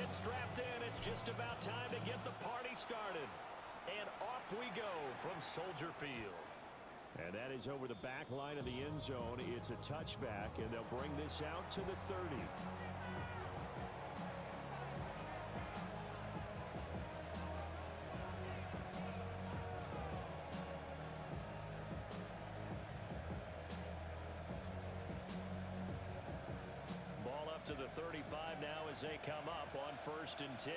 gets strapped in. It's just about time to get the party started. And off we go from Soldier Field. And that is over the back line of the end zone. It's a touchback, and they'll bring this out to the 30. Ball up to the 35 now as they come up on 1st and 10.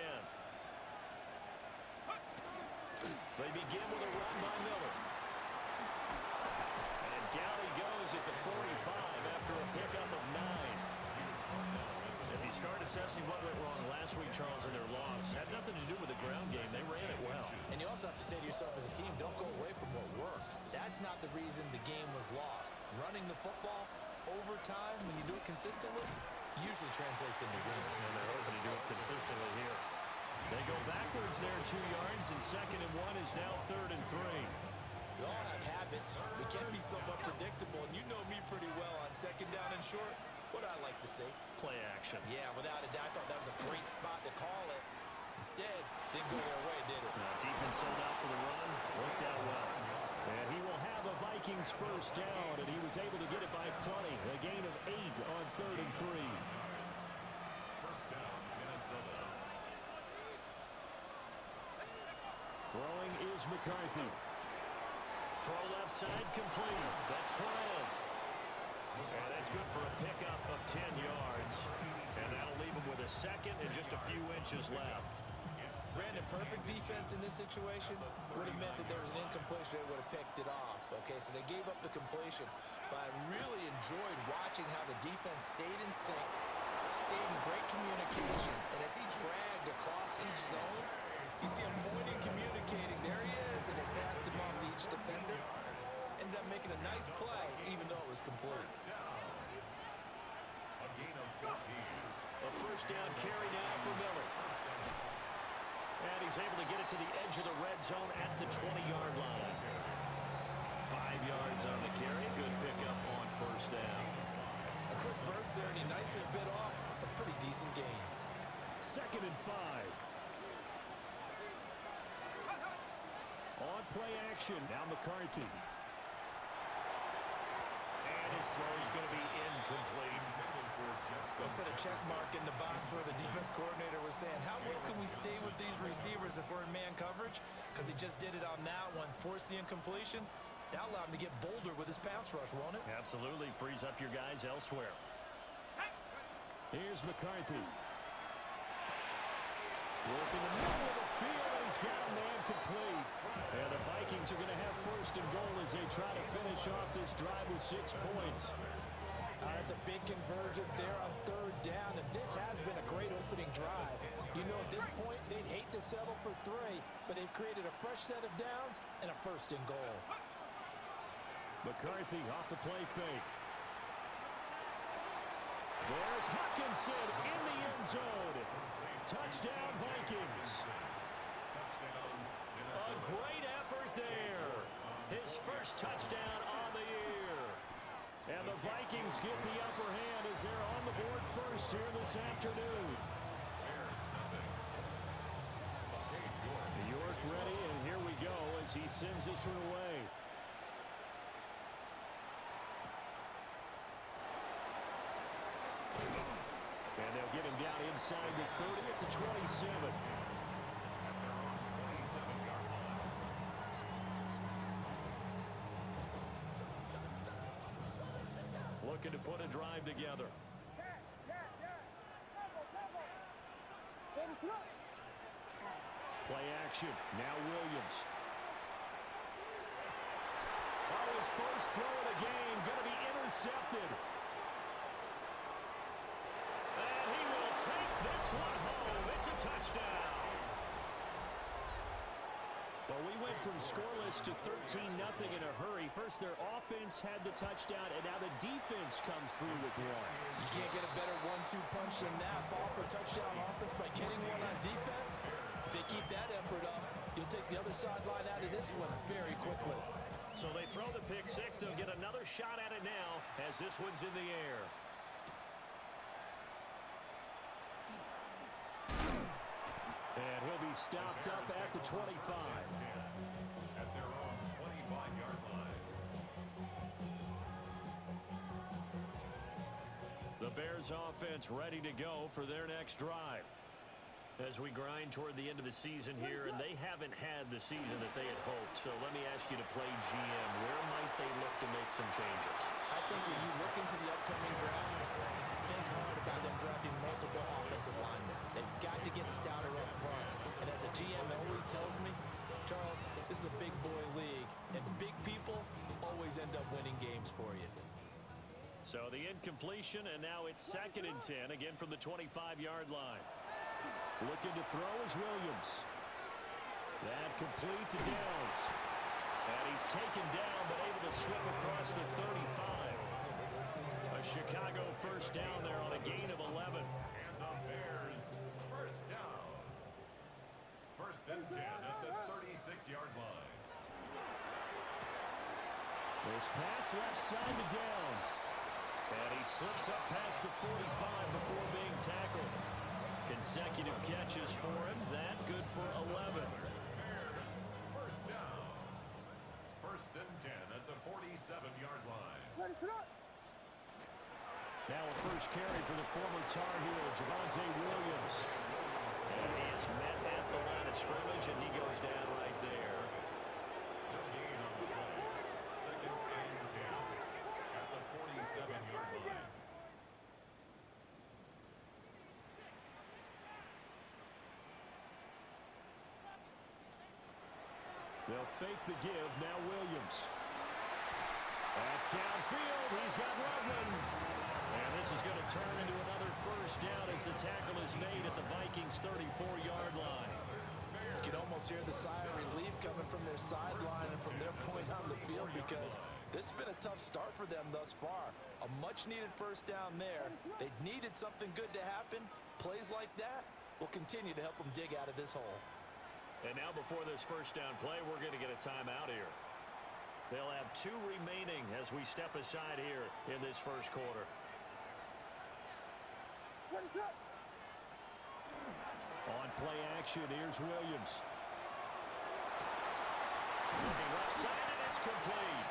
They begin with a run by Miller. And down he goes at the 45 after a pickup of 9. If you start assessing what went wrong last week, Charles, in their loss, had nothing to do with the ground game. They ran it well. And you also have to say to yourself as a team, don't go away from what worked. That's not the reason the game was lost. Running the football over time, when you do it consistently, usually translates into wins. And they're hoping to do it consistently here. They go backwards there 2 yards, and 2nd and 1 is now 3rd and 3. We all have habits. We can be somewhat predictable, and you know me pretty well on 2nd down and short. What I like to say? Play action. Yeah, without a doubt. I thought that was a great spot to call it. Instead, didn't go their way, did it? Defense sold out for the run. Worked out well. And he will have a Vikings 1st down, and he was able to get it by plenty. A gain of 8 on 3rd and 3. Throwing is McCarthy. Throw left side complete. That's Perez. And that's good for a pickup of 10 yards. And that'll leave him with a 2nd and just a few inches left. Brandon, perfect defense in this situation would have meant that there was an incompletion. They would have picked it off. Okay, so they gave up the completion. But I really enjoyed watching how the defense stayed in sync, stayed in great communication. And as he dragged across each zone, you see him pointing, communicating. There he is, and it passed him off to each defender. Ended up making a nice play, even though it was complete. A 1st down carry now for Miller. And he's able to get it to the edge of the red zone at the 20-yard line. 5 yards on the carry. Good pickup on 1st down. A quick burst there, and he nicely bit off a pretty decent gain. 2nd and 5. On play action, now McCarthy. And his throw is going to be incomplete. We'll put a check mark in the box where the defense coordinator was saying, how well can we stay with these receivers if we're in man coverage? Because he just did it on that one, forced the incompletion. That allowed him to get bolder with his pass rush, won't it? Absolutely. Frees up your guys elsewhere. Here's McCarthy. Working the middle of the field, and he's got a man complete. And the Vikings are going to have 1st and goal as they try to finish off this drive with 6 points. That's a big conversion there on 3rd down, and this has been a great opening drive. You know, at this point, they'd hate to settle for 3, but they've created a fresh set of downs and a 1st and goal. McCarthy off the play fake. There's Hutchinson in the end zone. Touchdown, Vikings. A great effort there. His 1st touchdown on the year. And the Vikings get the upper hand as they're on the board 1st here this afternoon. York ready, and here we go as he sends this one away. And they'll get him down inside the 30 at the 27. Looking to put a drive together. Play action. Now Williams. Oh, his first throw of the game going to be intercepted. And he will take this one home. It's a touchdown. Well, we went from scoreless to 13-0 in a hurry. First, their offense had the touchdown, and now the defense comes through with one. You can't get a better 1-2 punch than that. Ball for touchdown offense by getting one on defense. If they keep that effort up, you'll take the other sideline out of this one very quickly. So they throw the pick 6. They'll get another shot at it now as this one's in the air. He's stopped up at the 25. At their own 25-yard line. The Bears offense ready to go for their next drive. As we grind toward the end of the season here, and they haven't had the season that they had hoped. So let me ask you to play GM. Where might they look to make some changes? I think when you look into the upcoming draft, think hard about them drafting multiple offensive linemen. They've got to get stouter up front. And as a GM always tells me, Charles, this is a big boy league, and big people always end up winning games for you. So the incompletion, and now it's 2nd and 10, again from the 25-yard line. Looking to throw is Williams. That complete to Downs. And he's taken down, but able to slip across the 35. A Chicago first down there on a gain of 11. And the Bears first down. 1st and 10 at the 36-yard line. This pass left side to Downs. And he slips up past the 45 before being tackled. Consecutive catches for him. That good for 11. Bears first down. 1st and 10 at the 47-yard line. Now a first carry for the former Tar Heel, Javonte Williams. And he is met at the line of scrimmage, and he goes down right there. No gain on the play. 2nd and 10 at the 47-yard line. They'll fake the give. Now Williams. That's downfield. He's got Loveland. And this is going to turn into another first down as the tackle is made at the Vikings' 34-yard line. You can almost hear the sigh of relief coming from their sideline and from their point on the field, because this has been a tough start for them thus far. A much-needed first down there. They needed something good to happen. Plays like that will continue to help them dig out of this hole. And now before this first down play, we're going to get a timeout here. They'll have 2 remaining as we step aside here in this first quarter. On play action, here's Williams. Looking left side, and it's complete.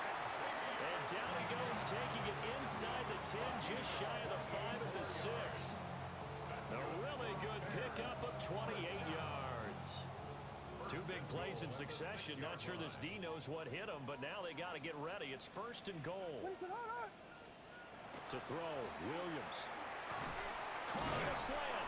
And down he goes, taking it inside the 10, just shy of the 5 at the 6. A really good pickup of 28 yards. 2 big plays in succession. Not sure this D knows what hit him, but now they got to get ready. It's 1st and goal. To throw, Williams. Caught on a slant.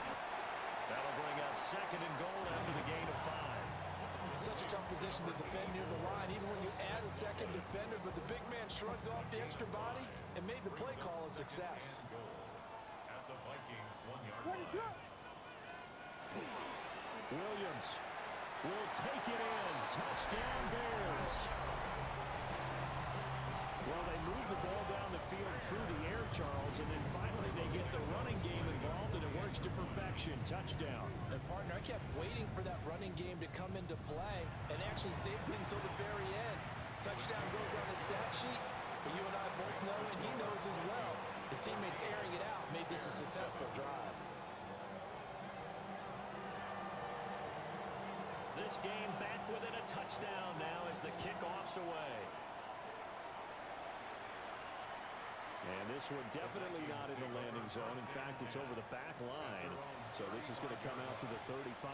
That'll bring up 2nd and goal after the gain of 5. Such a tough position to defend near the line, even when you add a second defender, but the big man shrugged off the extra body and made the play call a success. At the Vikings 1-yard line. Williams will take it in. Touchdown, Bears. Well, they move the ball down the field through the air, Charles, and then finally they get the running game involved, and it works to perfection. Touchdown. And partner, I kept waiting for that running game to come into play and actually saved it until the very end. Touchdown goes on the stat sheet, but you and I both know, and he knows as well, his teammates airing it out made this a successful drive. This game back within a touchdown now as the kickoff's away. And this one definitely not in the landing zone. In fact, it's over the back line. So this is going to come out to the 35.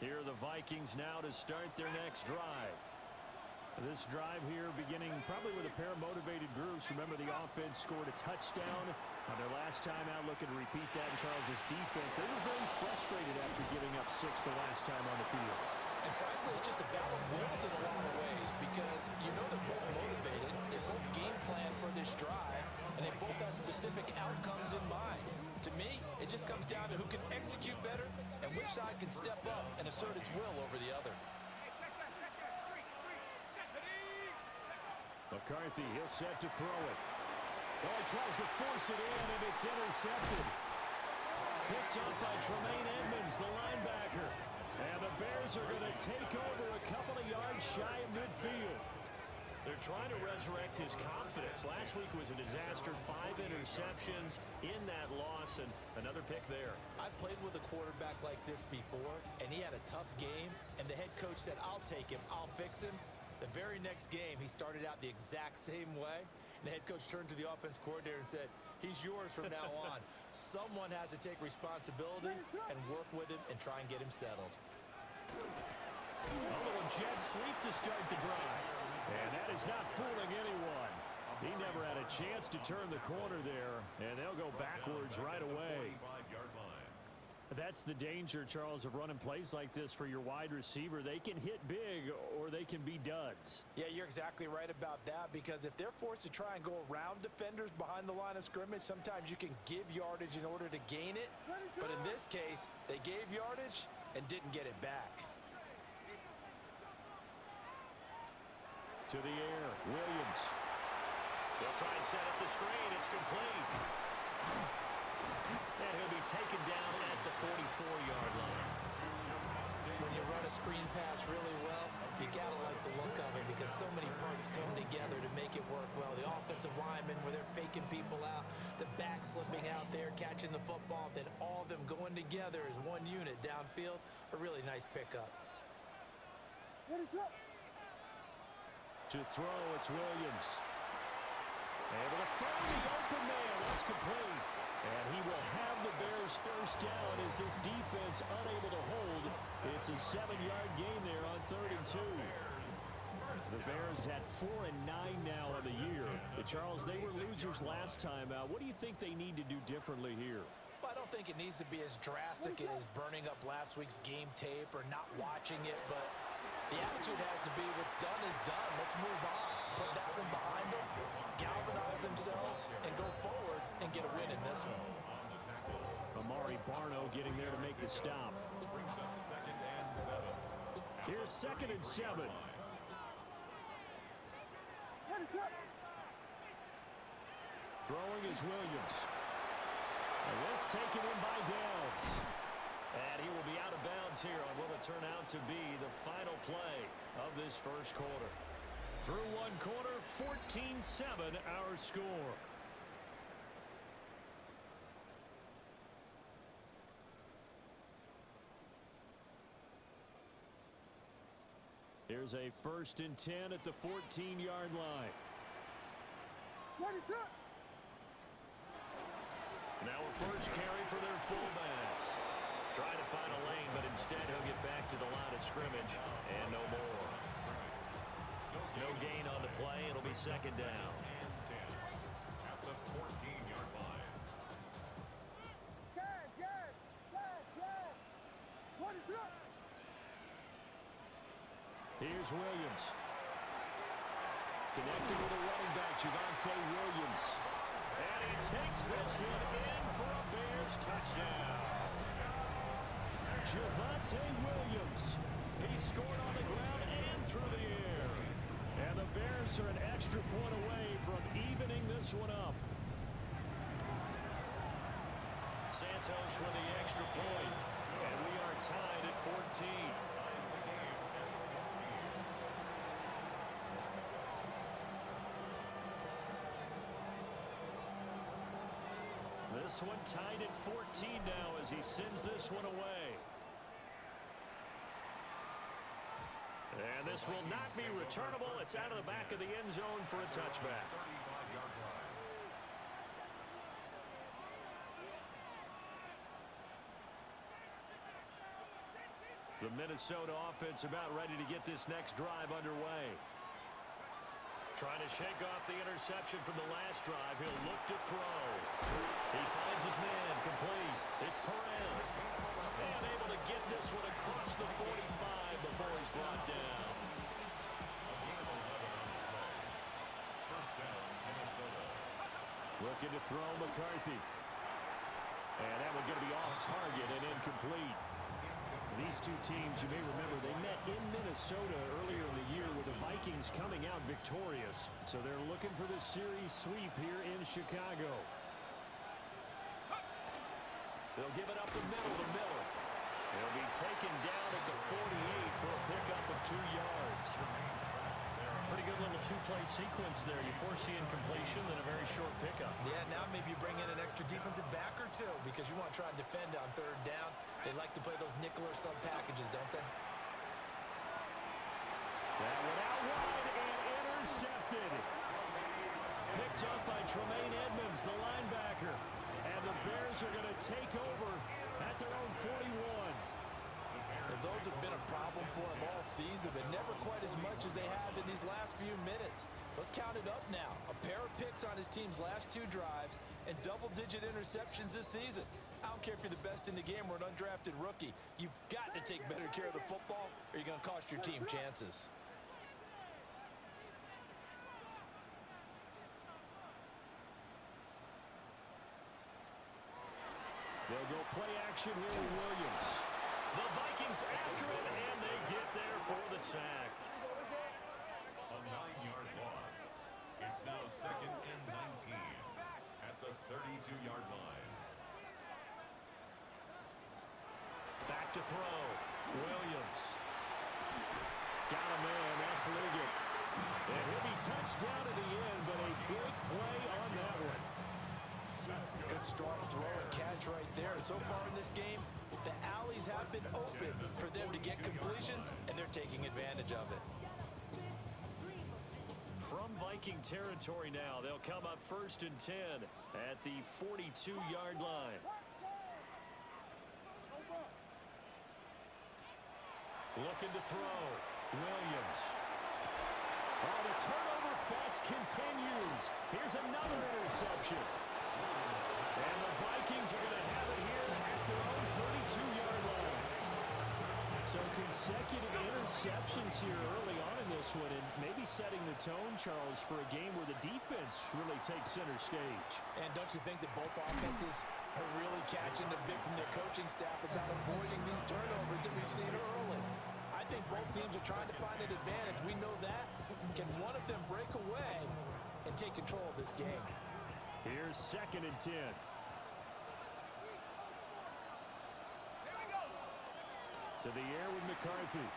Here are the Vikings now to start their next drive. This drive here beginning probably with a pair of motivated groups. Remember, the offense scored a touchdown on their last time out. Looking to repeat that in Charles's defense. They were very frustrated after giving up 6 the last time on the field. And frankly, it's just a battle of wills in a lot of ways, because you know they're both motivated, they both game plan for this drive, and they both have specific outcomes in mind. To me, it just comes down to who can execute better and which side can step up and assert its will over the other. McCarthy, he'll set to throw it. Oh, he tries to force it in, and it's intercepted. picked up by Tremaine Edmonds, the linebacker. And the Bears are going to take over a couple of yards shy of midfield. They're trying to resurrect his confidence. Last week was a disaster. 5 interceptions in that loss, and another pick there. I played with a quarterback like this before, and he had a tough game, and the head coach said, I'll take him, I'll fix him. The very next game, he started out the exact same way, and the head coach turned to the offense coordinator and said, he's yours from now on. Someone has to take responsibility and work with him and try and get him settled. A little jet sweep to start the drive. And that is not fooling anyone. He never had a chance to turn the corner there, and they'll go backwards right away. That's the danger, Charles, of running plays like this for your wide receiver. They can hit big or they can be duds. Yeah, you're exactly right about that, because if they're forced to try and go around defenders behind the line of scrimmage, sometimes you can give yardage in order to gain it. But in this case, they gave yardage and didn't get it back. To the air, Williams. They'll try and set up the screen. It's complete. And he'll be taken down at the 44-yard line. When you run a screen pass really well, you gotta like the look of it, because so many parts come together to make it work well. The offensive linemen, where they're faking people out, the back slipping out there, catching the football, then all of them going together as one unit downfield. A really nice pickup. What is up? To throw, it's Williams. Able to find the open man. That's complete. And he will have the Bears first down as this defense unable to hold. It's a 7-yard gain there on 3rd and 2. The Bears had 4 and 9 now on the year. Charles, they were losers last time out. What do you think they need to do differently here? Well, I don't think it needs to be as drastic as burning up last week's game tape or not watching it, but the attitude has to be what's done is done. Let's move on. Put that one behind them, galvanize themselves, and go forward and get a win in this one. Amari Barno getting there to make the stop. Here's 2nd and 7. What is up? Throwing is Williams. And this taken in by Downs. And he will be out of bounds here on what will turn out to be the final play of this first quarter. Through one quarter, 14-7 our score. Here's a 1st and 10 at the 14-yard line. What is up? Now a first carry for their fullback. Trying to find a lane, but instead he'll get back to the line of scrimmage and no more. No gain on the play. It'll be 2nd down. At the 14-yard line. Yes. What is up? Here's Williams. Connecting with a running back, Javonte Williams. And he takes this one in for a Bears touchdown. Javonte Williams. He scored on the ground and through the air. And the Bears are an extra point away from evening this one up. Santos with the extra point. And we are tied at 14. This one tied at 14 now as he sends this one away. And this will not be returnable. It's out of the back of the end zone for a touchback. 35-yard line. The Minnesota offense about ready to get this next drive underway. Trying to shake off the interception from the last drive. He'll look to throw. He finds his man complete. It's Perez. And able to get this one across the 45 before he's brought down. First down, Minnesota. Looking to throw McCarthy. And that one going to be off target and incomplete. These two teams, you may remember, they met in Minnesota earlier in the year with the Vikings coming out victorious. So they're looking for the series sweep here in Chicago. They'll give it up the middle to Miller. He'll be taken down at the 48 for a pickup of 2 yards. Pretty good little two-play sequence there. You force the incompletion, then a very short pickup. Yeah, now maybe you bring in an extra defensive back or two because you want to try and defend on 3rd down. They like to play those nickel or sub packages, don't they? That one out wide and intercepted. Picked up by Tremaine Edmonds, the linebacker. And the Bears are going to take over at their own 41. Well, those have been a problem for them all season, but never quite as much as they have in these last few minutes. Let's count it up now. A pair of picks on his team's last 2 drives and double-digit interceptions this season. I don't care if you're the best in the game or an undrafted rookie. You've got to take better care of the football or you're going to cost your team chances. They'll go play action here with Williams. The Vikings after him, and they get there for the sack. A 9-yard loss. It's now 2nd and 19 at the 32-yard line. Back to throw. Williams. Got a man. That's Liggett. And he'll be touched down at the end, but a big play on that one. Good strong throw and catch right there. And so far in this game, the alleys have been open for them to get completions, and they're taking advantage of it. From Viking territory now, they'll come up 1st and 10 at the 42-yard line. Looking to throw. Williams. Oh, the turnover fest continues. Here's another interception. And the Vikings are going to have it here at their own 32-yard line. So consecutive interceptions here early on in this one, and maybe setting the tone, Charles, for a game where the defense really takes center stage. And don't you think that both offenses are really catching the bit from their coaching staff about avoiding these turnovers that we've seen early? I think both teams are trying to find an advantage. We know that. Can one of them break away and take control of this game? Here's 2nd and 10. To the air with McCarthy.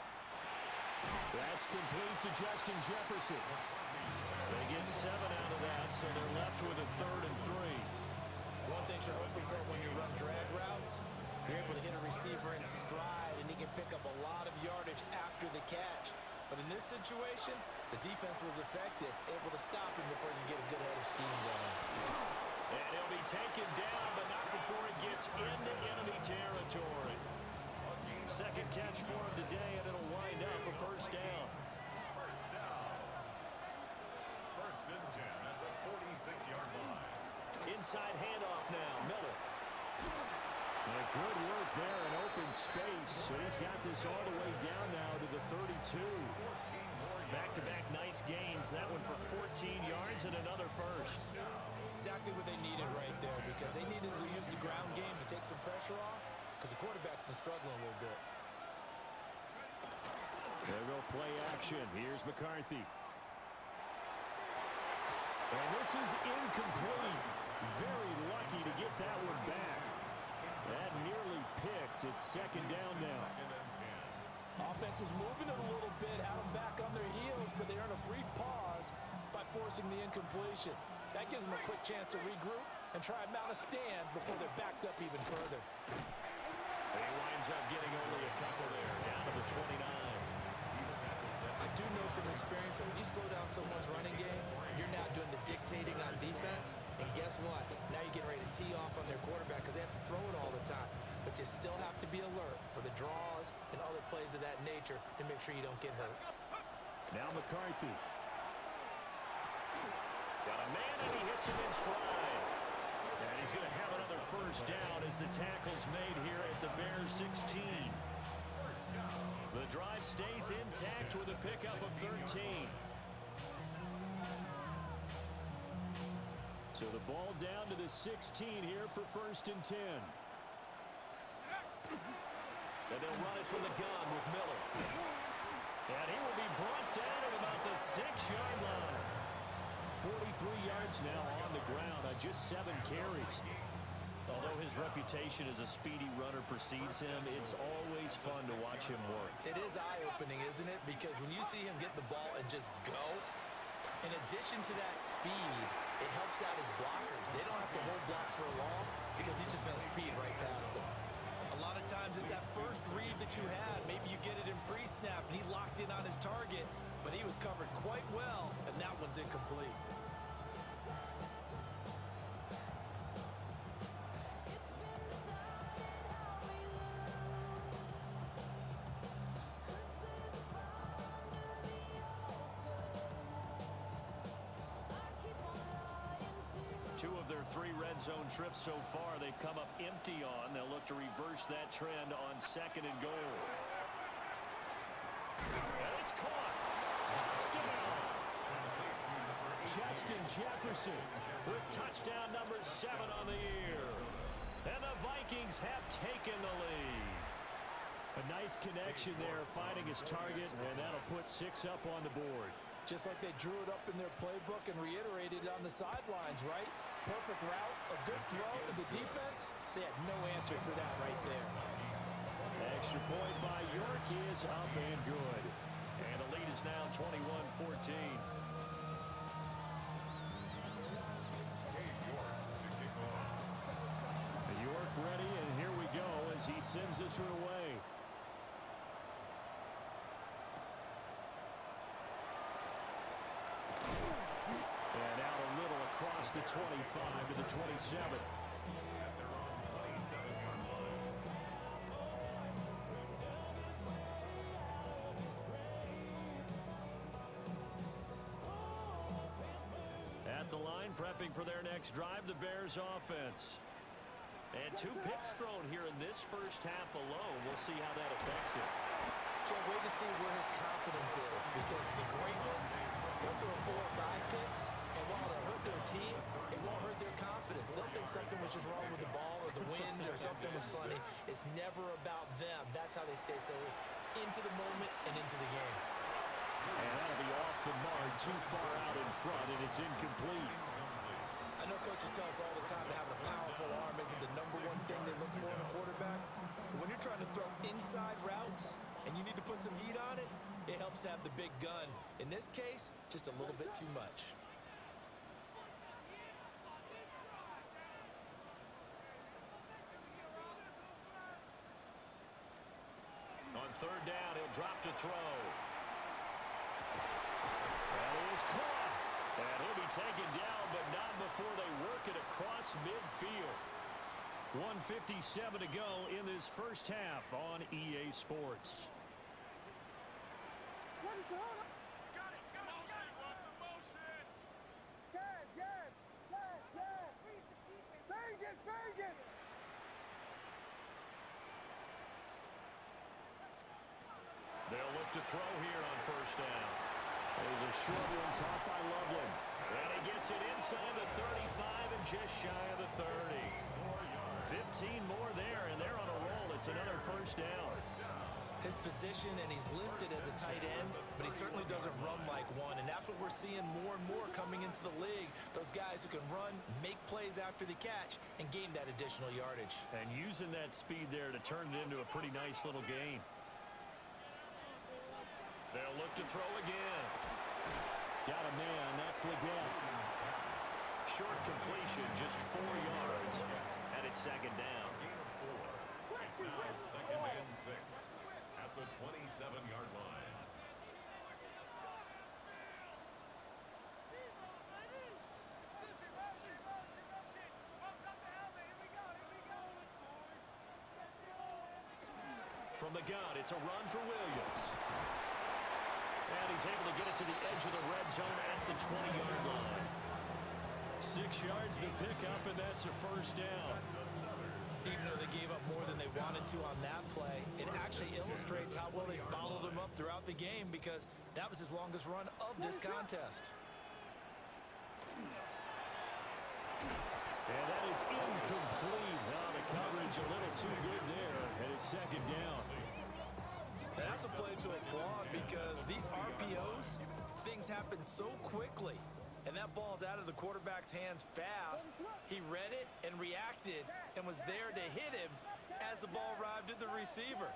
That's complete to Justin Jefferson. They get 7 out of that, so they're left with a 3rd and 3. One thing you're hoping for when you run drag routes, you're able to hit a receiver in stride, and he can pick up a lot of yardage after the catch. But in this situation, the defense was effective, able to stop him before you get a good head of steam going. And he'll be taken down, but not before he gets into enemy territory. 2nd catch for him today, and it'll wind up a 1st down. 1st down. 1st and 10 at the 46-yard line. Inside handoff now. Miller. And good work there in open space. So he's got this all the way down now to the 32. Back-to-back nice gains. That one for 14 yards and another 1st. Exactly what they needed right there, because they needed to use the ground game to take some pressure off, because the quarterback's been struggling a little bit. They'll go play action. Here's McCarthy. And this is incomplete. Very lucky to get that one back. That nearly picked. It's 2nd down now. 2nd and 10. Offense was moving it a little bit, had them back on their heels, but they earned a brief pause by forcing the incompletion. That gives them a quick chance to regroup and try and mount a stand before they're backed up even further. He winds up getting only a couple there, down to the 29. I do know from experience that when you slow down someone's running game, you're now doing the dictating on defense, and guess what? Now you're getting ready to tee off on their quarterback because they have to throw it all the time. But you still have to be alert for the draws and other plays of that nature to make sure you don't get hurt. Now McCarthy. Got a man, and he hits him in stride. And he's going to have another 1st down as the tackle's made here at the Bears 16. The drive stays intact with a pickup of 13. So the ball down to the 16 here for 1st and 10. And they'll run it from the gun with Miller. And he will be brought down at about the 6-yard line. 43 yards now on the ground on just 7 carries. The Although his reputation as a speedy runner precedes him, it's always fun to watch him work. It is eye-opening, isn't it? Because when you see him get the ball and just go, in addition to that speed, it helps out his blockers. They don't have to hold blocks for long because he's just going to speed right past them. A lot of times it's that first read that you had. Maybe you get it in pre-snap and he locked in on his target, but he was covered quite well, and that one's incomplete. Two of their 3 red zone trips so far, they've come up empty on. They'll look to reverse that trend on 2nd and goal. And it's caught. Touchdown. Justin Jefferson with touchdown number 7 on the year. And the Vikings have taken the lead. A nice connection there, finding his target, and that'll put 6 up on the board. Just like they drew it up in their playbook and reiterated it on the sidelines, right? Perfect route, a good throw, and the defense, they had no answer for that right there. Extra point by York is up and good. And the lead is now 21-14. York ready, and here we go as he sends this one away. And out a little across the 25 to the 27. At the line, prepping for their next drive, the Bears offense. And 2 picks thrown here in this first half alone. We'll see how that affects it. Can't wait to see where his confidence is, because the great ones, they'll throw 4 or 5 picks, and while it'll hurt their team, it won't hurt their confidence. They'll think something was just wrong with the ball or the wind or something was funny. It's never about them. That's how they stay so into the moment and into the game. And that'll be off the mark, too far out in front, and it's incomplete. I know coaches tell us all the time that having a powerful arm isn't the #1 thing they look for in a quarterback. But when you're trying to throw inside routes and you need to put some heat on it, it helps to have the big gun. In this case, just a little bit too much. On 3rd down, he'll drop to throw. That is caught. And he'll be taken down, but not before they work it across midfield. 1:57 to go in this first half on EA Sports. What is on? Yes, yes, yes, yes. Vegas, Vegas. They'll look to throw here on 1st down. There's a short one caught by Loveland. And he gets it inside the 35 and just shy of the 30. 15 more there, and they're on a roll. It's another 1st down. His position, and he's listed as a tight end, but he certainly doesn't run like one, and that's what we're seeing more and more coming into the league. Those guys who can run, make plays after the catch, and gain that additional yardage. And using that speed there to turn it into a pretty nice little gain. They'll look to throw again. Got a man, that's Leggett. Short completion, just 4 yards, and it's 2nd down. It's now 2nd and 6 at the 27-yard line. From the gun, it's a run for Williams. And he's able to get it to the edge of the red zone at the 20-yard line. 6 yards to pick up, and that's a 1st down. Even though they gave up more than they wanted to on that play, it actually illustrates how well they followed him up throughout the game, because that was his longest run of this contest. And that is incomplete. Now the coverage a little too good there, and it's 2nd down. And that's a play to applaud, because these RPOs, things happen so quickly. And And that ball's out of the quarterback's hands fast. He read it and reacted and was there to hit him as the ball arrived at the receiver.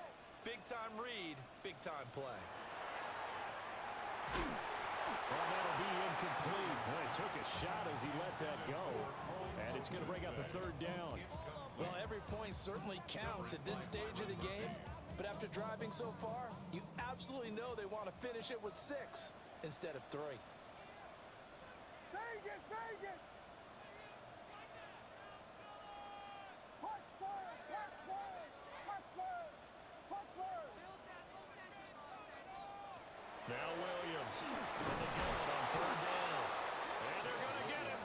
Big-time read, big-time play. Well, that'll be incomplete. Well, he took a shot as he let that go. And it's going to bring up a third down. Well, every point certainly counts at this stage of the game. But after driving so far, you absolutely know they want to finish it with 6 instead of 3. Vegas, Vegas! Touchdown, touchdown, touchdown, touchdown! Now Williams to the gun on third down. And they're going to get him.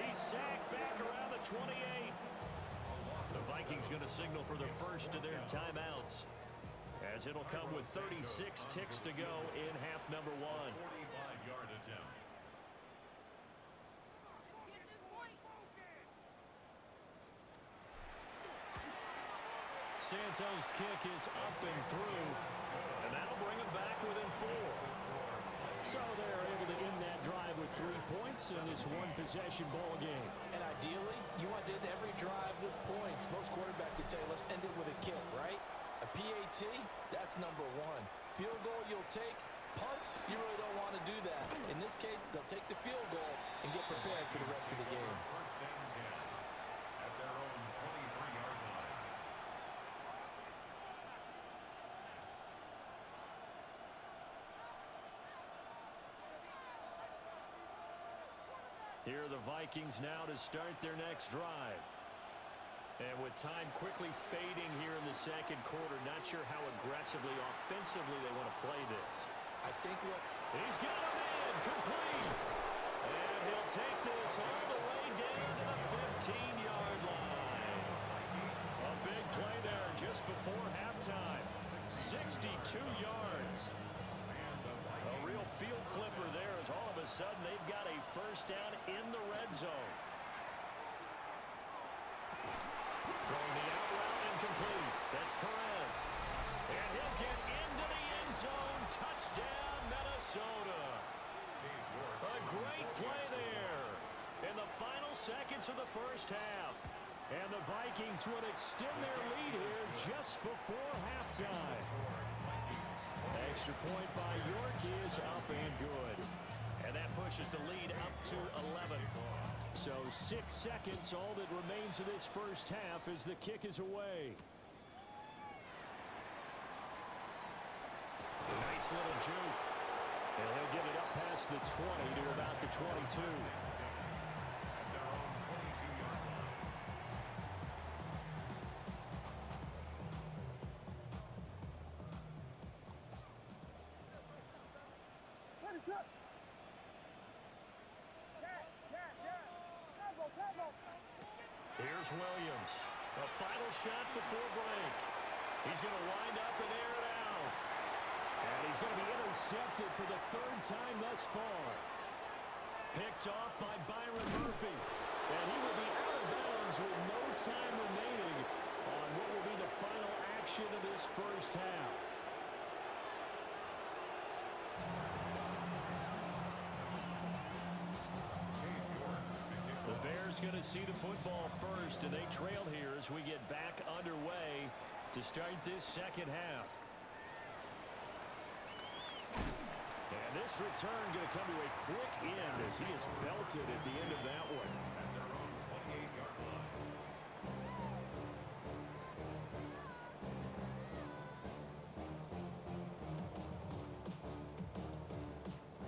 He's sacked back around the 28. The Vikings going to signal for the first of their timeouts, as it'll come with 36 ticks to go in half number 1. 45-yard attempt. Santos' kick is up and through, and that'll bring them back within 4. So they're able to end that drive with 3 points in this one-possession ball game. And ideally, you want to end every drive with points. Most quarterbacks would tell you, let's end it with a kick, right? A PAT, that's number 1. Field goal you'll take. Punts, you really don't want to do that. In this case, they'll take the field goal and get prepared for the rest of the game. First and 10 at their own 23-yard line. Here are the Vikings now to start their next drive. And with time quickly fading here in the second quarter, not sure how aggressively, offensively they want to play this. I think what... He's got him in, complete. And he'll take this all the way down to the 15-yard line. A big play there just before halftime. 62 yards. A real field flipper there as all of a sudden they've got a first down in the red zone. Throwing the out route incomplete. That's Perez. And he'll get into the end zone. Touchdown, Minnesota. A great play there in the final seconds of the first half. And the Vikings would extend their lead here just before halftime. Extra point by York is up and good. And that pushes the lead up to 11. So 6 seconds, all that remains of this first half as the kick is away. Nice little juke. And he'll get it up past the 20 to about the 22. What is up? Here's Williams. A final shot before break. He's going to wind up and air it out. And he's going to be intercepted for the 3rd time thus far. Picked off by Byron Murphy. And he will be out of bounds with no time remaining on what will be the final action of this first half. The Bears going to see the football first, and they trail here as we get back underway to start this second half. And this return going to come to a quick end as he is belted at the end of that one. At their own 28-yard line.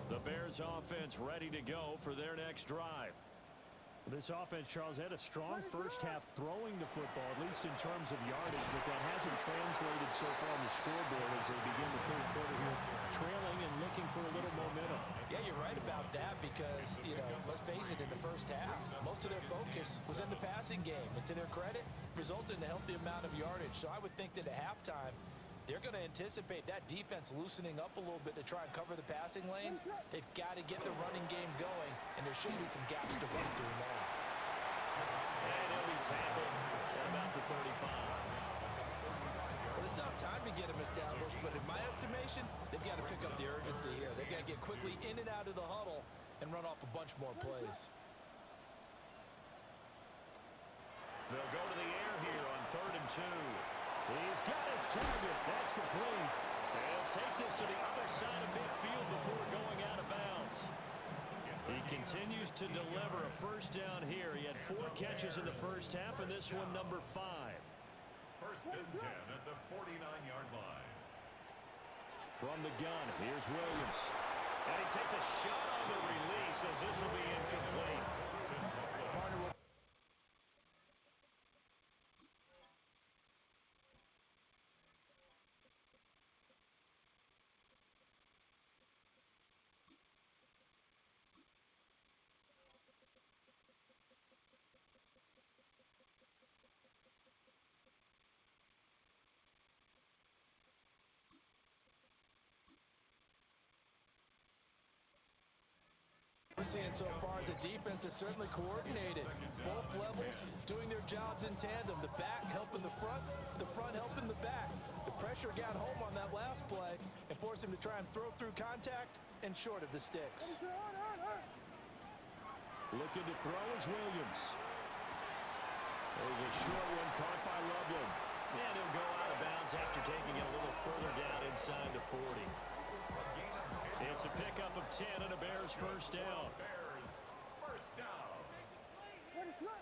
The Bears offense ready to go for their next drive. This offense, Charles, had a strong first half throwing the football, at least in terms of yardage, but that hasn't translated so far on the scoreboard as they begin the third quarter here, trailing and looking for a little momentum. Yeah, you're right about that because, let's face it, in the first half, most of their focus was in the passing game. And to their credit, resulted in a healthy amount of yardage. So I would think that at halftime, they're going to anticipate that defense loosening up a little bit to try and cover the passing lanes. They've got to get the running game going, and there should be some gaps to run through now. And he'll be tackled at about the 35. Well, they still have time to get him established, but in my estimation, they've got to pick up the urgency here. They've got to get quickly in and out of the huddle and run off a bunch more plays. They'll go to the air here on 3rd and 2. He's got his target. That's complete. He'll take this to the other side of midfield before going out of bounds. He continues to deliver a first down here. He had 4 catches in the first half, and this one number 5. 1st and 10 at the 49-yard line. From the gun, here's Williams. And he takes a shot on the release as this will be incomplete. We're seeing so far as a defense is certainly coordinated. Both levels doing their jobs in tandem. The back helping the front helping the back. The pressure got home on that last play and forced him to try and throw through contact and short of the sticks. Looking to throw is Williams. There's a short one caught by Loveland. And he'll go out of bounds after taking it a little further down inside the 40. It's a pickup of 10 and a Bears first down. Bears first down.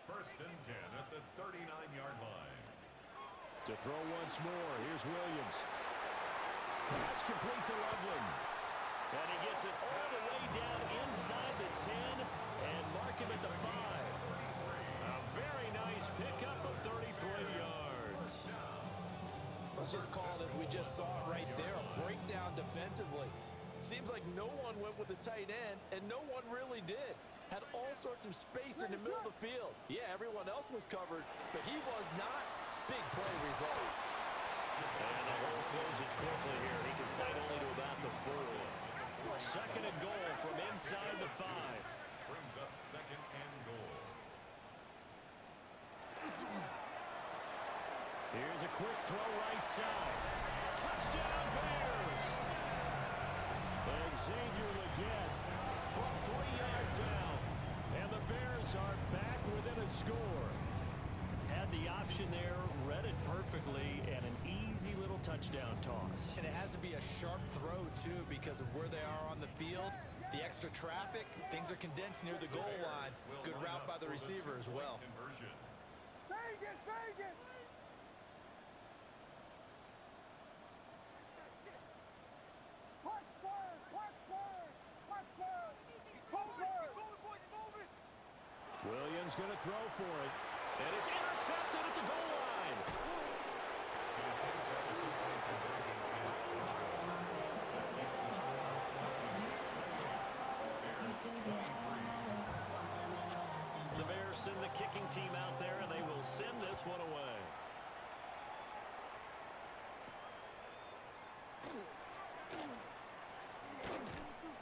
1st and 10 at the 39-yard line. To throw once more, here's Williams. Pass complete to Loveland. And he gets it all the way down inside the 10 and mark him at the 5. A very nice pickup of 33 yards. Let's just call it as we just saw it right there, a breakdown defensively. Seems like no one went with the tight end, and no one really did. Had all sorts of space in the middle of the field. Yeah, everyone else was covered, but he was not. Big play results. And the hole closes quickly here. He can fight only to about the 4. 2nd and goal from inside the 5. Brings up 2nd and goal. Here's a quick throw right side. Touchdown Bears! And Xavier Legette from 3 yards out. And the Bears are back within a score. Had the option there, read it perfectly, and an easy little touchdown toss. And it has to be a sharp throw, too, because of where they are on the field. The extra traffic, things are condensed near the goal line. Good route by the receiver as well. Vegas, Vegas! Punch Spurs, punch Spurs, punch Spurs, punch Spurs! Williams going to throw for it. And it's intercepted at the goal line. The Bears send the kicking team out there, and they will send this one away.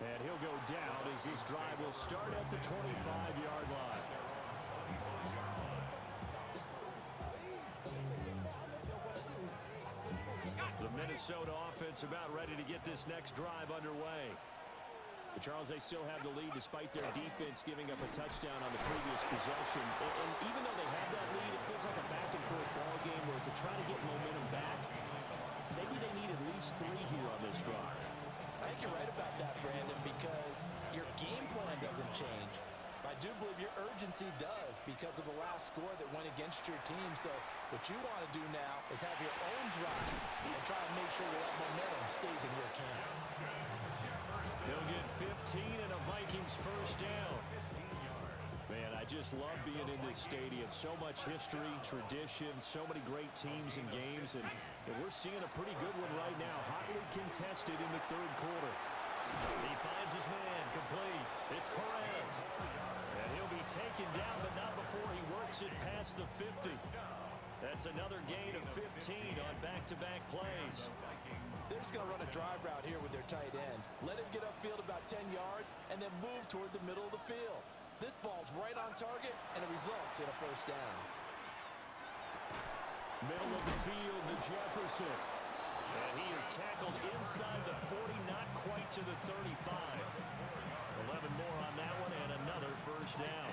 And he'll go down as this drive will start at the 25-yard line. The Minnesota offense about ready to get this next drive underway. But Charles, they still have the lead despite their defense giving up a touchdown on the previous possession. And even though they have that lead, it feels like a back-and-forth ball game where to try to get momentum back, maybe they need at least 3 here on this drive. I think you're right about that, Brandon, because your game plan doesn't change. I do believe your urgency does because of the last score that went against your team. So what you want to do now is have your own drive and try and make sure that momentum stays in your camp. He'll get 15 and a Vikings first down. Man, I just love being in this stadium. So much history, tradition, so many great teams and games, and we're seeing a pretty good one right now. Hotly contested in the 3rd quarter. He finds his man complete. It's Perez. And he'll be taken down, but not before he works it past the 50. That's another gain of 15 on back-to-back plays. They're just going to run a drive route here with their tight end. Let him get upfield about 10 yards and then move toward the middle of the field. This ball's right on target, and it results in a first down. Middle of the field to Jefferson. And he is tackled inside the 40, not quite to the 35. 11 more on that first down.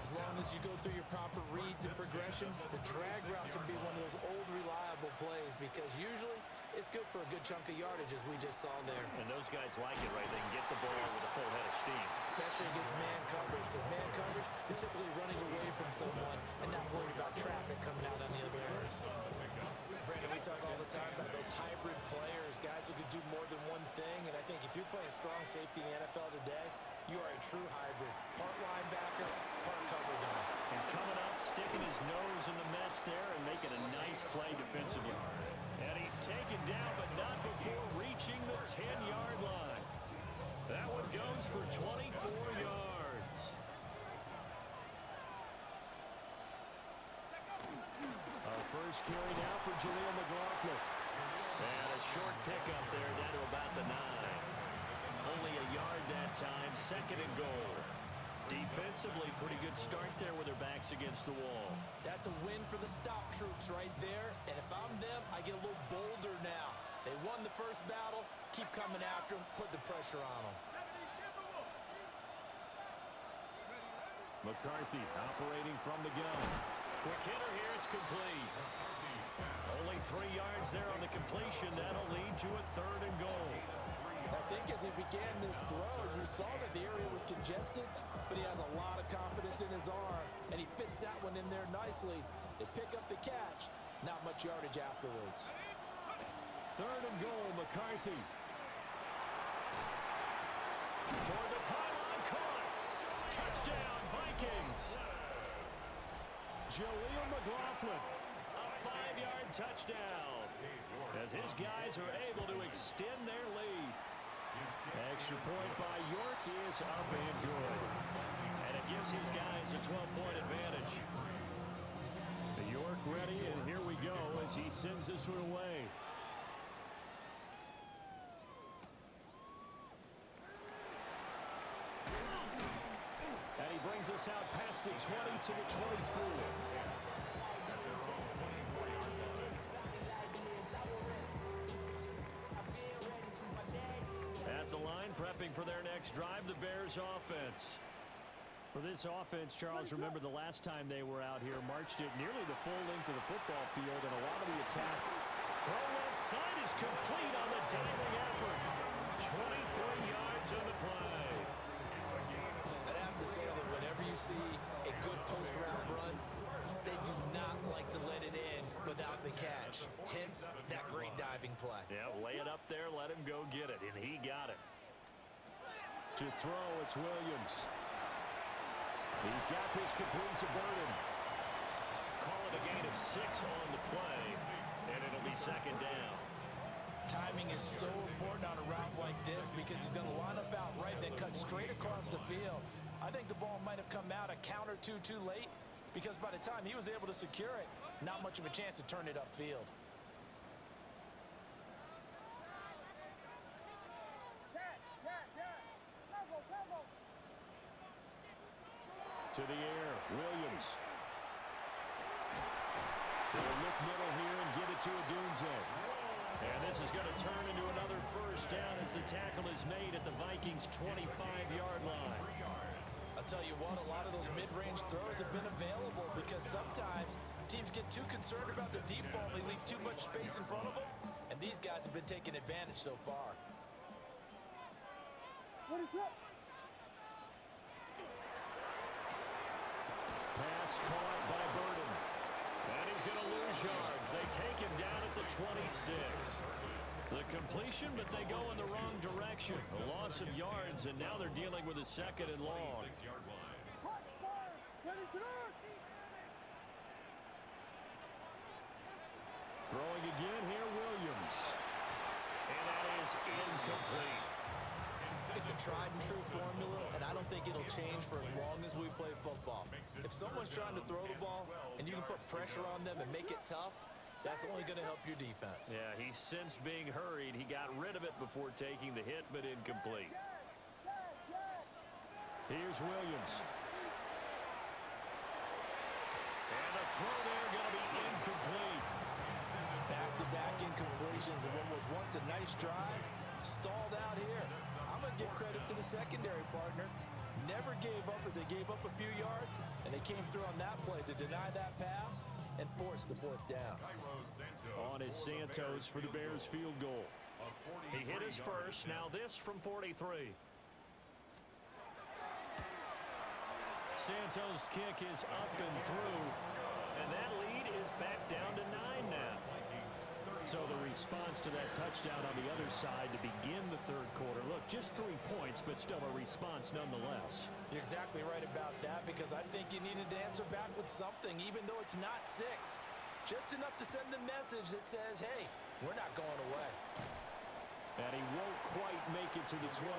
As long as you go through your proper reads and progressions, the drag route can be one of those old reliable plays because usually it's good for a good chunk of yardage as we just saw there. And those guys like it, right? They can get the ball with a full head of steam. Especially against man coverage, because man coverage, you're typically running away from someone and not worried about traffic coming out on the other end. Brandon, we talk all the time about those hybrid players, guys who can do more than one thing, and I think if you're playing strong safety in the NFL today, you are a true hybrid. Part linebacker, part cover guy. And coming up, sticking his nose in the mess there and making a nice play defensively. And he's taken down, but not before reaching the 10-yard line. That one goes for 24 yards. Our first carry now for Jaleel McLaughlin. And a short pickup there down to about the 9. Only a yard that time, 2nd and goal. Defensively, pretty good start there with their backs against the wall. That's a win for the stop troops right there. And if I'm them, I get a little bolder now. They won the first battle. Keep coming after them. Put the pressure on them. McCarthy operating from the gun. Quick hitter here, it's complete. Only 3 yards there on the completion. That'll lead to a 3rd and goal. I think as he began this throw, you saw that the area was congested, but he has a lot of confidence in his arm, and he fits that one in there nicely. They pick up the catch. Not much yardage afterwards. 3rd and goal, McCarthy. Toward the pylon, caught. Touchdown, Vikings. Jaleel McLaughlin. A 5-yard touchdown as his guys are able to extend their lead. Extra point by York is up and good. And it gives his guys a 12-point advantage. York ready, and here we go as he sends this one away. And he brings us out past the 20 to the 24. At the line, prepping for their next drive, the Bears offense. For this offense, Charles, remember the last time they were out here, marched it nearly the full length of the football field, and a lot of the attack. Throw left side is complete on the diving effort. 23 yards on the play. I'd have to say that whenever you see a good post route run, they do not like to let it end without the catch. Hence, that great diving play. Yeah, lay it up there, let him go get it, and he got it. To throw, it's Williams. He's got this complete to Burden. Call it a gain of 6 on the play, and it'll be 2nd down. Timing is so important on a route like this because he's going to line up out right, then cut straight across the field. I think the ball might have come out a count or two too late because by the time he was able to secure it, not much of a chance to turn it upfield. To the air, Williams. They'll look middle here and give it to Odunze. And this is going to turn into another first down as the tackle is made at the Vikings' 25-yard line. I'll tell you what, a lot of those mid-range throws have been available because sometimes teams get too concerned about the deep ball. They leave too much space in front of them, and these guys have been taking advantage so far. What is up? Pass caught by Burden. And he's going to lose yards. They take him down at the 26. The completion, but they go in the wrong direction. A loss of yards, and now they're dealing with a 2nd and long. Ready to run! Throwing again here, Williams. And that is incomplete. It's a tried and true formula, and I don't think it'll change for as long as we play football. If someone's trying to throw the ball and you can put pressure on them and make it tough, that's only going to help your defense. Yeah, he's since being hurried. He got rid of it before taking the hit, but incomplete. Here's Williams. And the throw there going to be incomplete. Back-to-back incompletions of what was once a nice drive, stalled out here. I'm going to give credit to the secondary partner. Never gave up because they gave up a few yards, and they came through on that play to deny that pass and force the fourth down. On is Santos for the Bears field goal. He hit his first. Now this from 43. Santos' kick is up and through, and that lead is back down to 9 now. So the response to that touchdown on the other side to begin the third quarter. Look, just 3 points, but still a response nonetheless. You're exactly right about that, because I think you needed to answer back with something, even though it's not 6. Just enough to send the message that says, hey, we're not going away. And he won't quite make it to the 25. The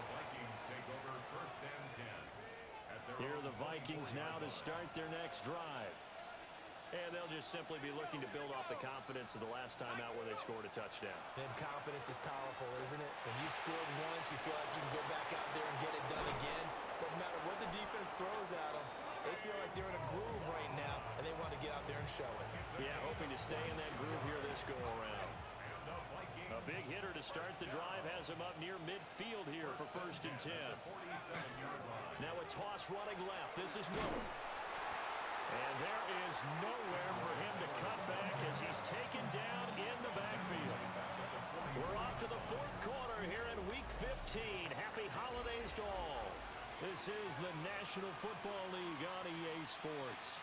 Vikings take over first and 10. Here are the Vikings now to start their next drive. And they'll just simply be looking to build off the confidence of the last time out where they scored a touchdown. And confidence is powerful, isn't it? When you've scored once, you feel like you can go back out there and get it done again. Doesn't matter what the defense throws at them. They feel like they're in a groove right now, and they want to get out there and show it. Yeah, hoping to stay in that groove here this go-around. A big hitter to start the drive has him up near midfield here for first and 10. Now a toss running left. This is Miller. And there is nowhere for him to cut back as he's taken down in the backfield. We're off to the fourth quarter here in Week 15. Happy holidays to all. This is the National Football League on EA Sports.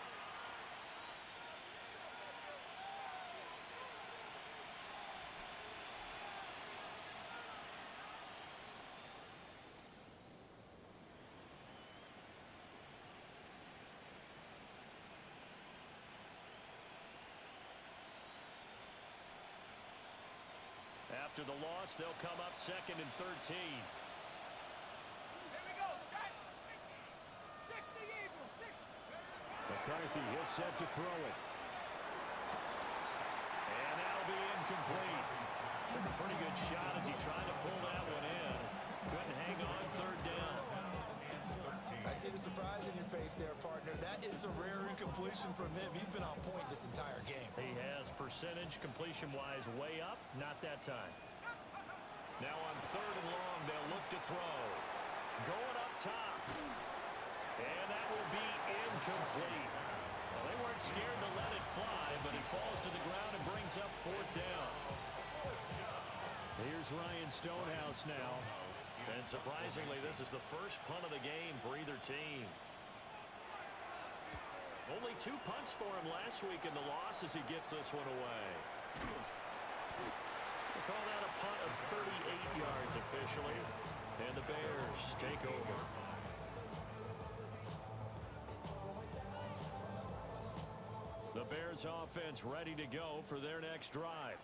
After the loss, they'll come up second and 13. Here we go, set. 60 Eagles, 60. McCarthy is set to throw it. And that'll be incomplete. Took a pretty good shot as he tried to pull that one in. Couldn't hang on third down. I see the surprise in your face there, partner. That is a rare incompletion from him. He's been on point this entire game. He has percentage completion-wise way up. Not that time. Now on third and long, they'll look to throw. Going up top. And that will be incomplete. Well, they weren't scared to let it fly, but it falls to the ground and brings up fourth down. Here's Ryan Stonehouse now. And surprisingly, this is the first punt of the game for either team. Only 2 punts for him last week in the loss as he gets this one away. We'll call that a punt of 38 yards officially. And the Bears take over. The Bears offense ready to go for their next drive.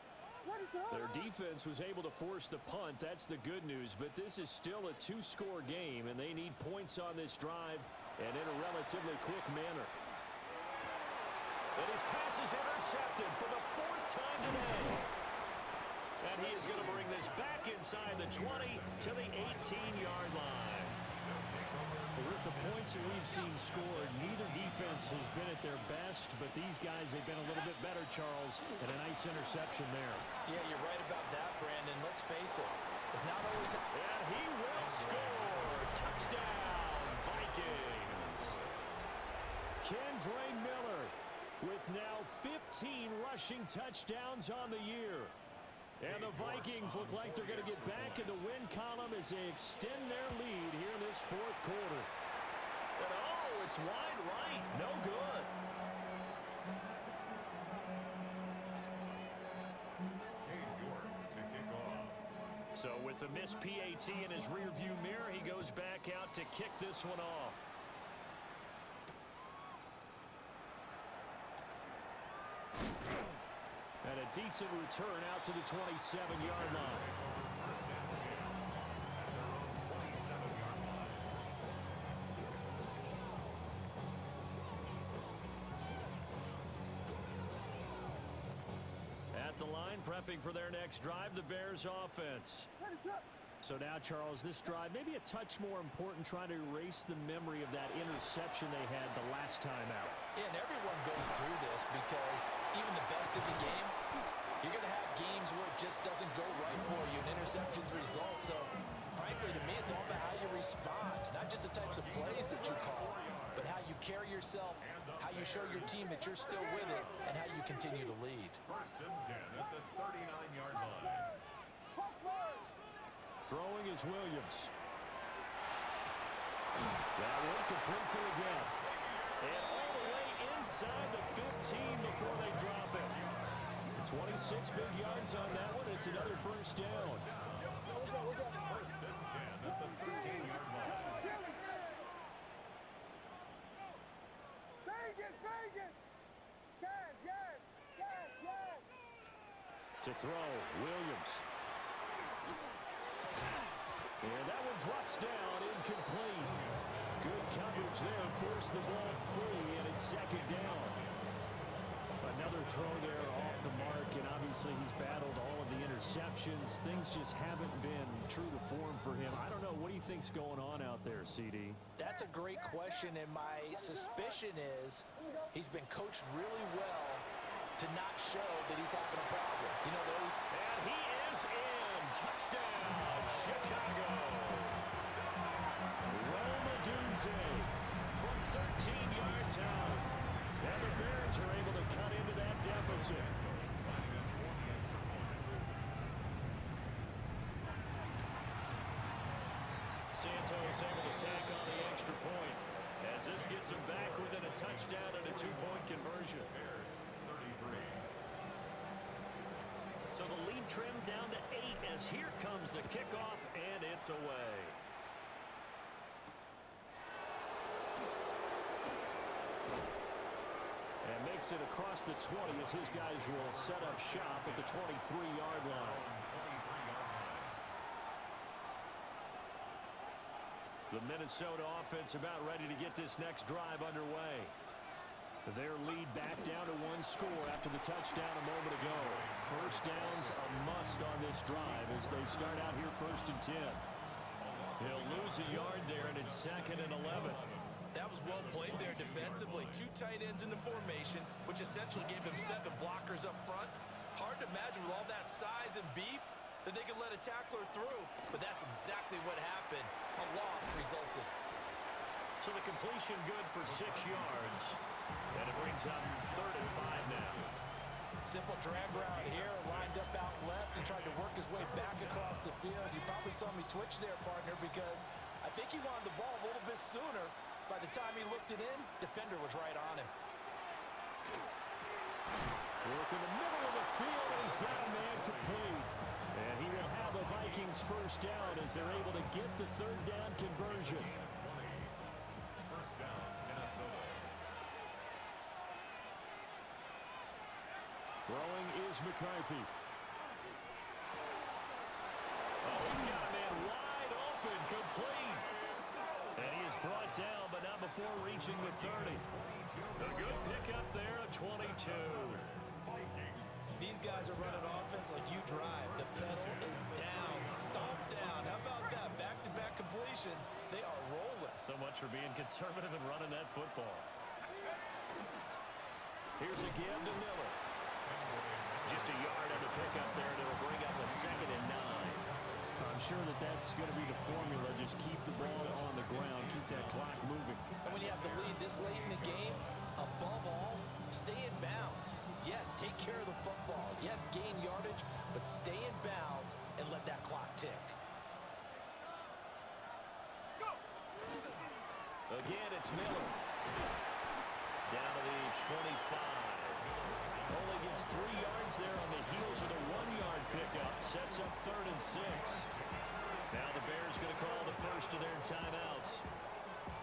Their defense was able to force the punt. That's the good news. But this is still a 2-score game, and they need points on this drive and in a relatively quick manner. And his pass is intercepted for the 4th time today. And he is going to bring this back inside the 20 to the 18-yard line. With the points that we've seen scored, neither defense has been at their best, but these guys, they've been a little bit better, Charles, and a nice interception there. Yeah, you're right about that, Brandon. Let's face it. It's not always... And he will score. Touchdown, Vikings. Kendre Miller with now 15 rushing touchdowns on the year. And the Vikings look like they're going to get back in the win column as they extend their lead here in this fourth quarter. And oh, it's wide right. No good. So with the missed PAT in his rearview mirror, he goes back out to kick this one off. And a decent return out to the 27-yard line. At the line, prepping for their next drive, the Bears offense. So now, Charles, this drive maybe a touch more important, trying to erase the memory of that interception they had the last time out. Yeah, and everyone goes through this because even the best of the game, you're going to have games where it just doesn't go right for you, and interceptions result. So, frankly, to me, it's all about how you respond. you show your team that you're still with it and how you continue to lead. First and 10 at the 39-yard line. Throwing is Williams. That one complete to the gap. And all the way inside the 15 before they drop it. 26 big yards on that one. It's another first down. First and 10 at the 13-yard line. To throw, Williams. And that one drops down, incomplete. Good coverage there, forced the ball free, and it's second down. Another throw there off the mark, and obviously he's battled all of the interceptions. Things just haven't been true to form for him. I don't know. What do you think's going on out there, CD? That's a great question, and my suspicion is he's been coached really well to not show that he's having a problem. You know, they always... And he is in. Touchdown, Chicago. Roma Dunze from 13 yards out. And the Bears are able to cut into that deficit. Santos able to tack on the extra point as this gets him back within a touchdown and a two-point conversion. Bears 33. So the lead trimmed down to 8 as here comes the kickoff, and it's away. And makes it across the 20 as his guys will set up shop at the 23-yard line. The Minnesota offense about ready to get this next drive underway. Their lead back down to one score after the touchdown a moment ago. First down's a must on this drive as they start out here first and 10. He'll lose a yard there, and it's second and 11. That was well played there defensively. Two tight ends in the formation, which essentially gave him 7 blockers up front. Hard to imagine with all that size and beef that they could let a tackler through, but that's exactly what happened. A loss resulted. So the completion good for 6 yards. And it brings up 3rd and 5 now. Simple drag route here, lined up out left and tried to work his way back across the field. You probably saw me twitch there, partner, because I think he wanted the ball a little bit sooner. By the time he looked it in, defender was right on him. Work in the middle of the field, and he's got a man complete. And he will have the Vikings first down as they're able to get the 3rd down conversion. First down, Minnesota. Throwing is McCarthy. Oh, he's got a man wide open, complete. And he is brought down, but not before reaching the 30. A good pickup there, a 22. These guys are running offense like you drive. The pedal is down, stomp down. How about that? Back-to-back completions. They are rolling. So much for being conservative and running that football. Here's a give to Miller. Just a yard on the pickup there, and it'll bring up a 2nd and 9. I'm sure that that's going to be the formula. Just keep the ball on the ground. Keep that clock moving. And when you have the lead this late in the game, above all, stay in bounds. Yes, take care of the football. Yes, gain yardage, but stay in bounds and let that clock tick. Again, it's Miller. Down to the 25. Only gets 3 yards there on the heels of the 1-yard pickup. Sets up 3rd and 6. Now the Bears going to call the first of their timeouts.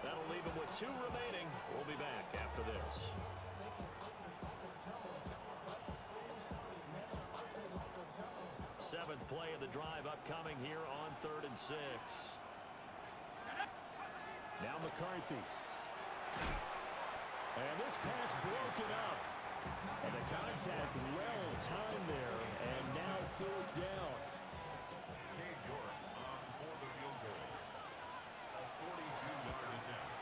That'll leave them with 2 remaining. We'll be back after this. Seventh play of the drive upcoming here on 3rd and 6. Now McCarthy. And this pass broken up. And the contact well timed there. And now 4th down. Cade York on for the field goal. A 42-yard attempt.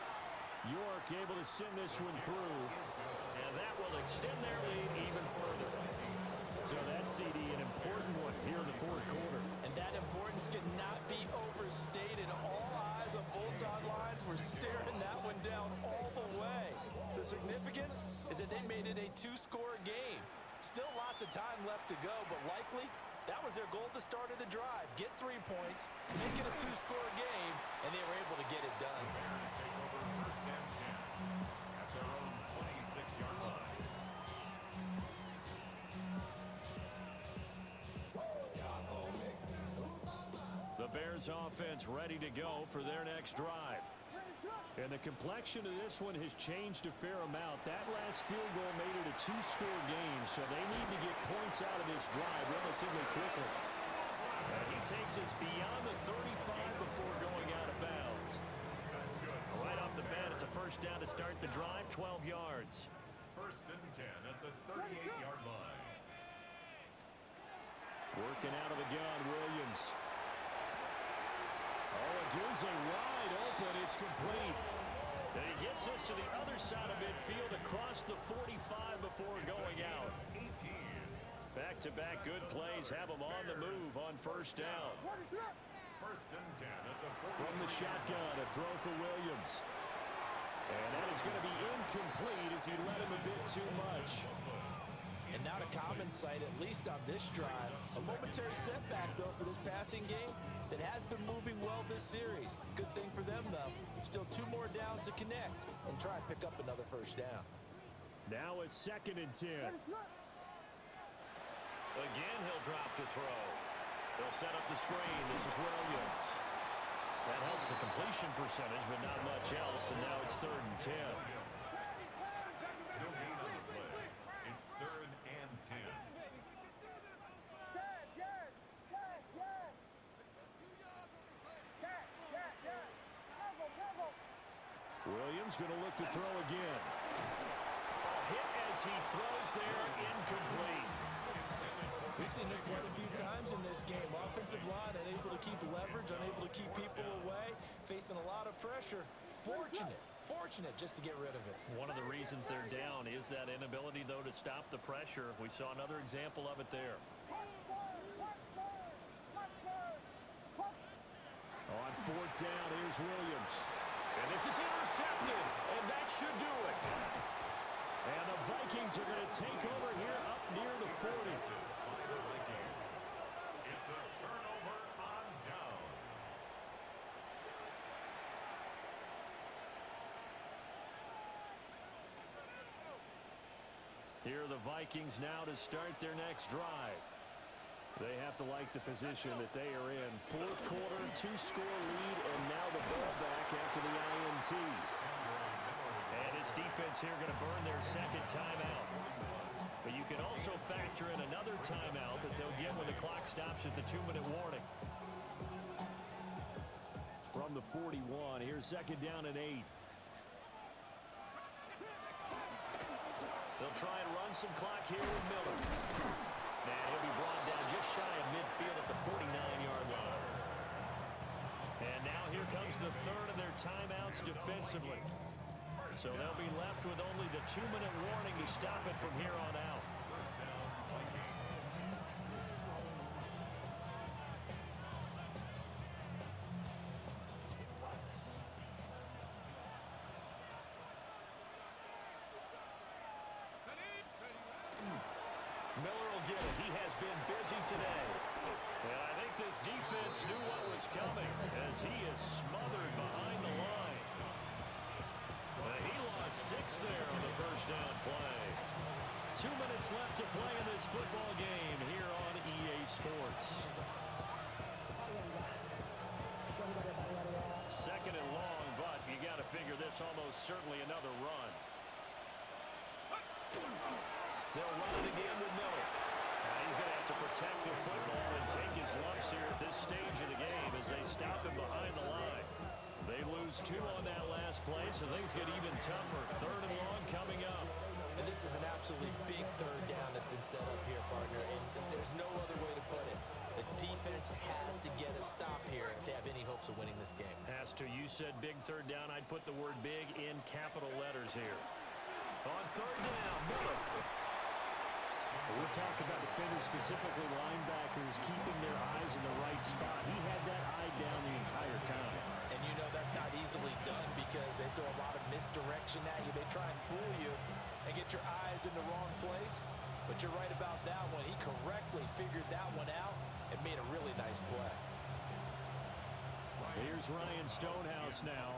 York able to send this one through. And that will extend their lead even further. So that's, CD, an important one here in the 4th quarter. And that importance cannot be overstated. All eyes on both sidelines were staring that one down all the way. The the significance is that they made it a two-score game. Still lots of time left to go, but likely that was their goal at the start of the drive. Get 3 points, make it a two-score game, and they were able to get it done. Bears take over first and 10 at their own 26-yard line. The Bears offense ready to go for their next drive. And the complexion of this one has changed a fair amount. That last field goal made it a two-score game, so they need to get points out of this drive relatively quickly. And he takes us beyond the 35 before going out of bounds. Right off the bat, it's a first down to start the drive, 12 yards. First and 10 at the 38-yard line. Working out of the gun, Williams. All it do is a wide open. It's complete. And he gets us to the other side of midfield across the 45 before going out. 18. Back-to-back good plays have him on the move on first down. First and 10 at the From the shotgun, a throw for Williams. And that is going to be incomplete as he led him a bit too much. And now to common sight, at least on this drive. A momentary setback, though, for this passing game that has been moving well this series. Good thing for them, though. Still 2 more downs to connect and try and pick up another first down. Now a 2nd and 10. Again, he'll drop to throw. They'll set up the screen. This is Williams. That helps the completion percentage, but not much else, and now it's 3rd and 10. No gain on the play. It's 3rd and 10. Williams going to look to throw again. A hit as he throws there, incomplete. We've seen this quite a few times in this game. Offensive line unable to keep leverage, unable to keep people away, facing a lot of pressure. Fortunate just to get rid of it. One of the reasons they're down is that inability, though, to stop the pressure. We saw another example of it there. On 4th down, here's Williams. And this is intercepted, and that should do it. And the Vikings are going to take over here up near the 40. It's a turnover on downs. Here are the Vikings now to start their next drive. They have to like the position that they are in. 4th quarter, 2-score lead, and now the ball back after the INT. And his defense here going to burn their 2nd timeout. But you can also factor in another timeout that they'll get when the clock stops at the 2-minute warning. From the 41, here's 2nd down and 8. They'll try and run some clock here with Miller. And he'll be brought down just shy of midfield at the 49-yard line. And now here comes the 3rd of their timeouts defensively. So they'll be left with only the 2-minute warning to stop it from here on out. Miller will get it. He has been busy today. And I think this defense knew what was coming as he is smothered behind the line. He lost 6 there on the first down play. 2 minutes left to play in this football game here on EA Sports. 2nd and long, but you got to figure this almost certainly another run. They'll run it again with Miller. He's going to have to protect the football and take his lumps here at this stage of the game as they stop him behind the line. They lose 2 on that last play, so things get even tougher. 3rd and long coming up. And this is an absolutely big 3rd down that's been set up here, partner, and there's no other way to put it. The defense has to get a stop here if they have any hopes of winning this game. Has to. You said big 3rd down. I'd put the word big in capital letters here. On 3rd down, Miller. We'll talk about defenders, specifically linebackers, keeping their eyes in the right spot. He had that eye down the entire time. And you know that's not easily done because because they throw a lot of misdirection at you. They try and fool you and get your eyes in the wrong place. But you're right about that one. He correctly figured that one out and made a really nice play. Here's Ryan Stonehouse now,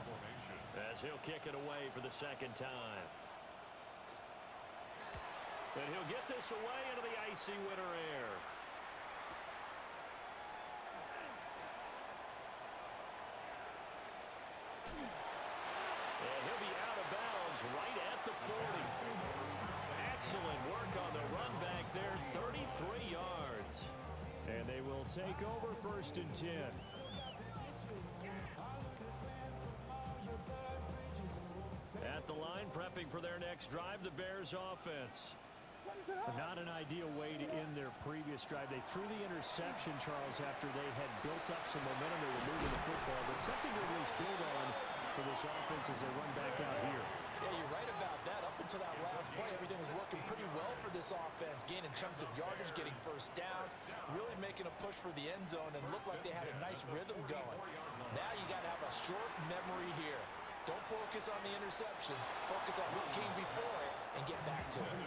as he'll kick it away for the second time. And he'll get this away into the icy winter air. And he'll be out of bounds right at the 40. Excellent work on the run back there, 33 yards. and they will take over 1st and 10. At the line, prepping for their next drive, the Bears offense. Not an ideal way to end their previous drive. They threw the interception, Charles, after they had built up some momentum. They were moving the football, but something to at least build on for this offense as they run back out here. Yeah, you're right about that. Up until that last play, everything was working pretty well for this offense, gaining chunks of yardage, getting first downs, really making a push for the end zone, and looked like they had a nice rhythm going. Now you got to have a short memory here. Don't focus on the interception. Focus on what came before it and get back to it.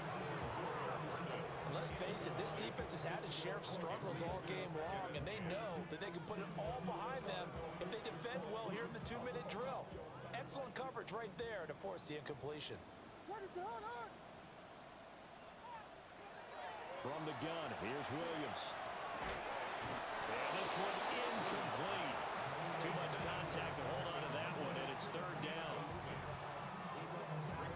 And let's face it, this defense has had its share of struggles all game long, and they know that they can put it all behind them if they defend well here in the 2-minute drill. Excellent coverage right there to force the incompletion. From the gun, here's Williams. And this one incomplete. Too much contact to hold on to that one, and it's 3rd down.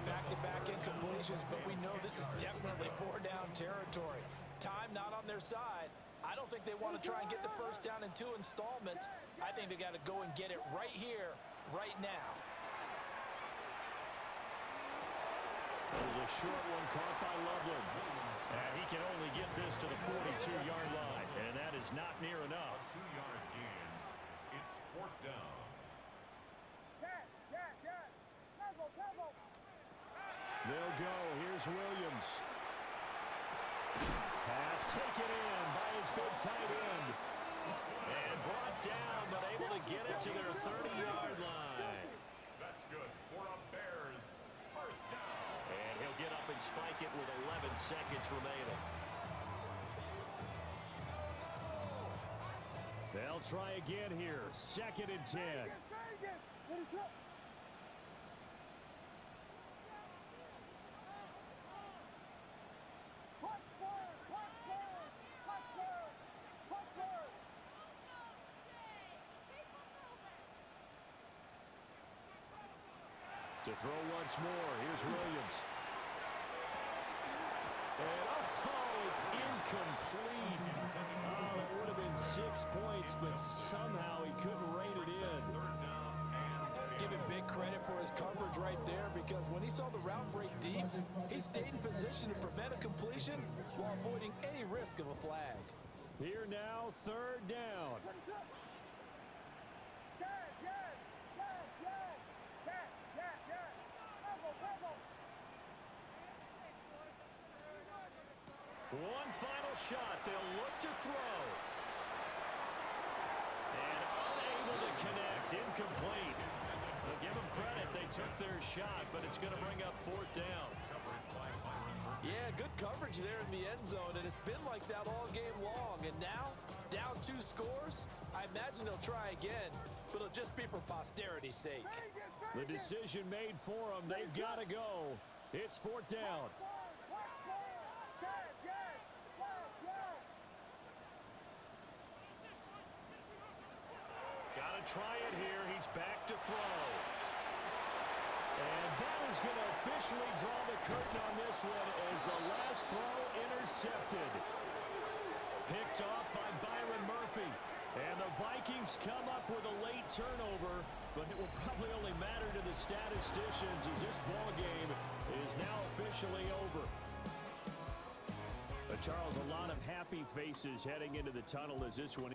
Back-to-back incompletions, but we know this is definitely 4-down territory. Time not on their side. I don't think they want to try and get the first down in 2 installments. I think they got to go and get it right here, right now. There's a short one caught by Loveland. And he can only get this to the 42-yard line, and that is not near enough. 2-yard gain. It's 4th down. They'll go. Here's Williams. Pass taken in by his big tight end. And brought down, but able to get it to their 30-yard line. That's good for a Bears first down. And he'll get up and spike it with 11 seconds remaining. They'll try again here. 2nd and 10. To throw once more, here's Williams. And it's incomplete. Oh, it would have been 6 points, but somehow he couldn't rein it in. Give him big credit for his coverage right there, because when he saw the route break deep, he stayed in position to prevent a completion while avoiding any risk of a flag. Here now, 3rd down. One final shot. They'll look to throw. And unable to connect. Incomplete. Well, give them credit. They took their shot, but it's going to bring up 4th down. Yeah, good coverage there in the end zone, and it's been like that all game long. And now, down 2 scores, I imagine they'll try again, but it'll just be for posterity's sake. The decision made for them. They've got to go. It's 4th down. Try it here. He's back to throw. And that is going to officially draw the curtain on this one as the last throw intercepted. Picked off by Byron Murphy. And the Vikings come up with a late turnover, but it will probably only matter to the statisticians as this ball game is now officially over. But Charles, a lot of happy faces heading into the tunnel as this one